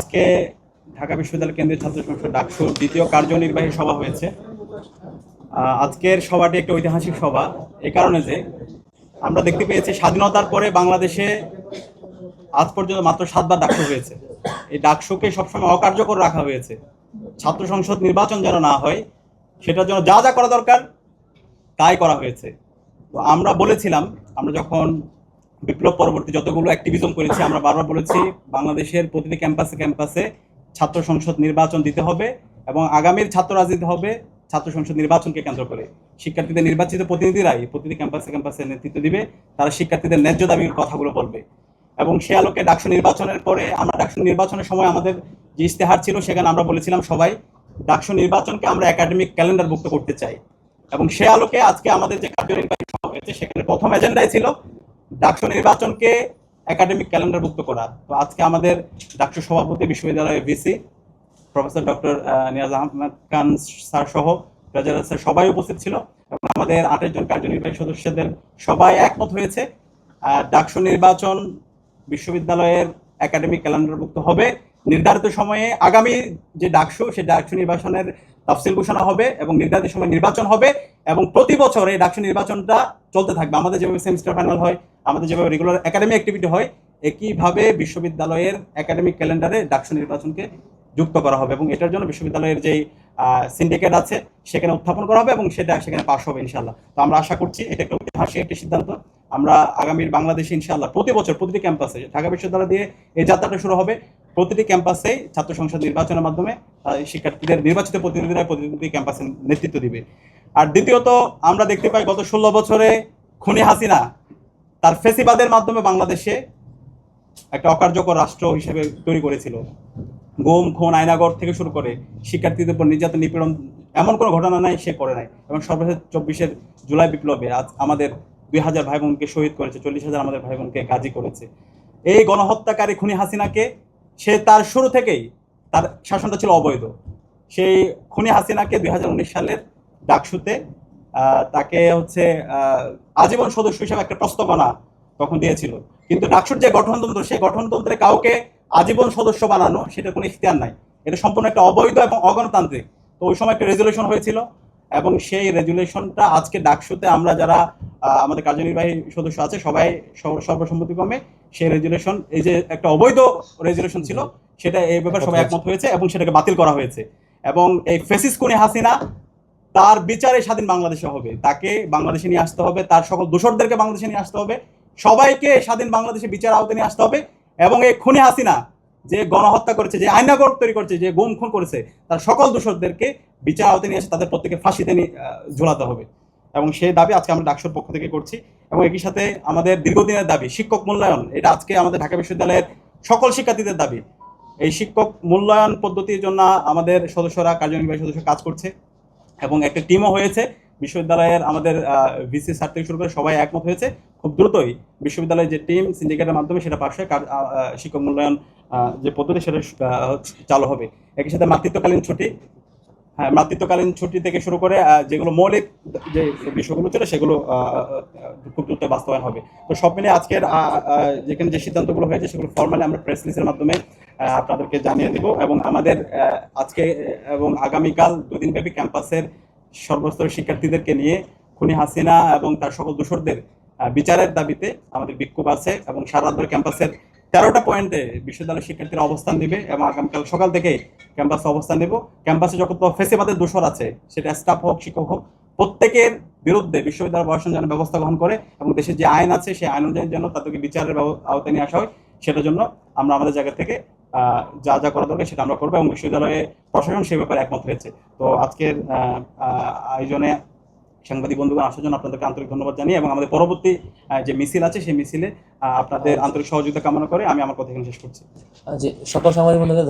আজকে ঢাকা বিশ্ববিদ্যালয় কেন্দ্রীয় ছাত্র সংসদ ডাকসুর দ্বিতীয় কার্যনির্বাহী সভা হয়েছে। আজকের সভাটি একটা ঐতিহাসিক সভা এই কারণে যে আমরা দেখতে পেয়েছি স্বাধীনতার পরে বাংলাদেশে আজ পর্যন্ত মাত্র 7বার ডাকসু হয়েছে। এই ডাকসুকে সবসময় অকার্যকর রাখা হয়েছে। ছাত্র সংসদ নির্বাচন যেন না হয় সেটার জন্য যা যা করা দরকার তাই করা হয়েছে। তো আমরা বলেছিলাম, আমরা যখন বিপ্লব পরবর্তী যতগুলো অ্যাক্টিভিজম করেছি, আমরা বারবার বলেছি বাংলাদেশের প্রতিটি ক্যাম্পাসে ক্যাম্পাসে ছাত্র সংসদ নির্বাচন দিতে হবে এবং আগামীর ছাত্র রাজনীতি হবে ছাত্র সংসদ নির্বাচনকে কেন্দ্র করে। শিক্ষার্থীদের নির্বাচিত প্রতিনিধিরাই প্রতিটি ক্যাম্পাসে ক্যাম্পাসে নেতৃত্ব দিবে, তারা শিক্ষার্থীদের ন্যায্য দাবির কথাগুলো বলবে। এবং সে আলোকে ডাকসু নির্বাচনের পরে আমরা ডাকসু নির্বাচনের সময় আমাদের যে ইশতেহার ছিল সেখানে আমরা বলেছিলাম সবাই ডাকসু নির্বাচনকে আমরা একাডেমিক ক্যালেন্ডারভুক্ত করতে চাই। এবং সে আলোকে আজকে আমাদের যে কার্যনির্বাহী সভা হয়েছে সেখানে প্রথম এজেন্ডায় ছিল ডাকসু নির্বাচনকে একাডেমিক ক্যালেন্ডারভুক্ত করা। তো আজকে আমাদের ডাকসু সভাপতি বিশ্ববিদ্যালয়ের VC professor doctor Niaz Ahmed Khan sir সহ ট্রেজারার স্যার সবাই উপস্থিত ছিল এবং আমাদের 28 জন কার্যনির্বাহী সদস্যদের সবাই একমত হয়েছে ডাকসু নির্বাচন বিশ্ববিদ্যালয়ের একাডেমিক ক্যালেন্ডারভুক্ত হবে। নির্ধারিত সময়ে আগামী যে ডাকসু সেই ডাকসু নির্বাচনের তাফসিল ঘোষণা হবে এবং নির্ধারিত সময় নির্বাচন হবে এবং প্রতি বছর এই ডাকসু নির্বাচনটা চলতে থাকবে। আমাদের যেভাবে সেমিস্টার ফাইনাল হয়, আমাদের যেভাবে রেগুলার একাডেমিক অ্যাক্টিভিটি হয়, একইভাবে বিশ্ববিদ্যালয়ের একাডেমিক ক্যালেন্ডারে ডাকসু নির্বাচনকে যুক্ত করা হবে এবং এটার জন্য বিশ্ববিদ্যালয়ের যেই সিন্ডিকেট আছে সেখানে উত্থাপন করা হবে এবং সেটা সেখানে পাশ হবে ইনশাল্লাহ। তো আমরা আশা করছি এটা একটা ঐতিহাসিক একটি সিদ্ধান্ত। আমরা আগামীর বাংলাদেশে ইনশাআল্লাহ প্রতি বছর প্রতিটি ক্যাম্পাসে ঢাকা বিশ্ববিদ্যালয় দিয়ে এই যাত্রাটা শুরু হবে, প্রতিটি ক্যাম্পাসেই ছাত্র সংসদ নির্বাচনের মাধ্যমে শিক্ষার্থীদের নির্বাচিত প্রতিনিধিরা প্রতিনিধি ক্যাম্পাসে নেতৃত্ব দিবে। আর দ্বিতীয়ত আমরা দেখতে পাই গত 16 বছরে খুনি হাসিনা তার ফেসিবাদের মাধ্যমে বাংলাদেশে একটা অকার্যকর রাষ্ট্র হিসেবে তৈরি করেছিল। গুম খুন আয়নাগর থেকে শুরু করে শিক্ষার্থীদের উপর নির্যাতন নিপীড়ন এমন কোনো ঘটনা নাই সে করে নাই। এবং সর্বশেষ 24 জুলাই বিপ্লবে আজ আমাদের 2000 ভাই বোনকে শহীদ করেছে, 40,000 আমাদের ভাই বোনকে গাজী করেছে। এই গণহত্যাকারী খুনি হাসিনাকে সে তার শুরু থেকেই তার শাসনটা ছিল অবৈধ। সেই খুনি হাসিনাকে 2019 সালের ডাকসুতে তাকে আজীবন সদস্য হিসেবে একটা প্রস্তাবনা তখন দিয়েছিল। কিন্তু ডাকসুর যে গঠনতন্ত্র সেই গঠনতন্ত্রে কাউকে আজীবন সদস্য বানানো সেটা কোনো ইখতিয়ার নাই, এটা সম্পূর্ণ একটা অবৈধ এবং অগণতান্ত্রিক। তো ওই সময় একটা রেজুলেশন হয়েছিল এবং সেই রেজুলেশনটা আজকে ডাকসুতে আমরা যারা আমাদের কার্যনির্বাহী সদস্য আছে সবাই সর্বসম্মতিক্রমে সেই রেজুলেশন, এই যে একটা অবৈধ রেজুলেশন ছিল সেটা এই ব্যাপারে সবাই একমত হয়েছে এবং সেটাকে বাতিল করা হয়েছে। এবং এই ফেসিস খুনি হাসিনা তার বিচারে স্বাধীন বাংলাদেশে হবে, তাকে বাংলাদেশে নিয়ে আসতে হবে, তার সকল দোষরদেরকে বাংলাদেশে নিয়ে আসতে হবে, সবাইকে স্বাধীন বাংলাদেশে বিচার আওতায় নিয়ে আসতে হবে। এবং এই খুনি হাসিনা যে গণহত্যা করেছে, যে আয়নাগর তৈরি করেছে, যে গুম খুন করেছে, তার সকল দোষরদেরকে বিচার আওতায় নিয়ে এসে তাদের প্রত্যেকে ফাঁসিতে ঝোলাতে হবে। এবং সেই দাবি আজকে আমরা ডাকসুর পক্ষ থেকে করছি। এবং একই সাথে আমাদের দীর্ঘদিনের দাবি শিক্ষক মূল্যায়ন, এটা আজকে আমাদের ঢাকা বিশ্ববিদ্যালয়ের সকল শিক্ষার্থীদের দাবি। এই শিক্ষক মূল্যায়ন পদ্ধতির জন্য আমাদের সদস্যরা কার্যনির্বাহী সদস্য কাজ করছে এবং একটা টিমও হয়েছে বিশ্ববিদ্যালয়ের। আমাদের ভিসি স্যার থেকে শুরু করে সবাই একমত হয়েছে খুব দ্রুতই বিশ্ববিদ্যালয়ের যে টিম সিন্ডিকেটের মাধ্যমে সেটা পাশে শিক্ষক মূল্যায়ন যে পদ্ধতি সেটা চালু হবে। একই সাথে মাতৃত্বকালীন ছুটি, হ্যাঁ মাতৃত্বকালীন ছুটি থেকে শুরু করে যেগুলো মৌলিক যে বিষয়গুলো ছিল সেগুলো খুব দ্রুত বাস্তবায়ন হবে। তো সব মিলে আজকের যেখানে যে সিদ্ধান্তগুলো হয়েছে সেগুলো ফর্মালি আমরা প্রেস রিলিজের মাধ্যমে আপনাদেরকে জানিয়ে দেব। এবং আমাদের আজকে এবং আগামীকাল 2 দিনব্যাপী ক্যাম্পাসের সর্বস্তরের শিক্ষার্থীদেরকে নিয়ে খুনি হাসিনা এবং তার সকল দোষরদের বিচারের দাবিতে আমাদের বিক্ষোভ আছে এবং সারা রাত ধরে ক্যাম্পাসের 13টা পয়েন্টে বিশ্ববিদ্যালয়ের শিক্ষার্থীরা অবস্থান নেবে এবং আগামীকাল সকাল থেকে ক্যাম্পাসে অবস্থান নেব। ক্যাম্পাসে যত ফেসিবাদের দোষর আছে সেটা স্টাফ হোক শিক্ষক হোক প্রত্যেকের বিরুদ্ধে বিশ্ববিদ্যালয় প্রশাসন যেন ব্যবস্থা গ্রহণ করে এবং দেশের যে আইন আছে সেই আইন অনুযায়ী যেন তাদেরকে বিচারের আওতায় নিয়ে আসা হয়, সেটার জন্য আমরা আমাদের জায়গা থেকে যা যা করা দরকার সেটা আমরা করবো এবং বিশ্ববিদ্যালয়ে প্রশাসন সেই ব্যাপারে একমত হয়েছে। তো আজকের আয়োজনে সাংবাদিক বন্ধুগণ আসার জন্য আপনাদেরকে আন্তরিক ধন্যবাদ জানিয়ে এবং আমাদের পরবর্তী যে মিছিল আছে সেই মিছিলে আপনাদের আন্তরিক সহযোগিতা কামনা করে আমি আমার কথা এখানে শেষ করছি। সকল সাংবাদিক বন্ধুদের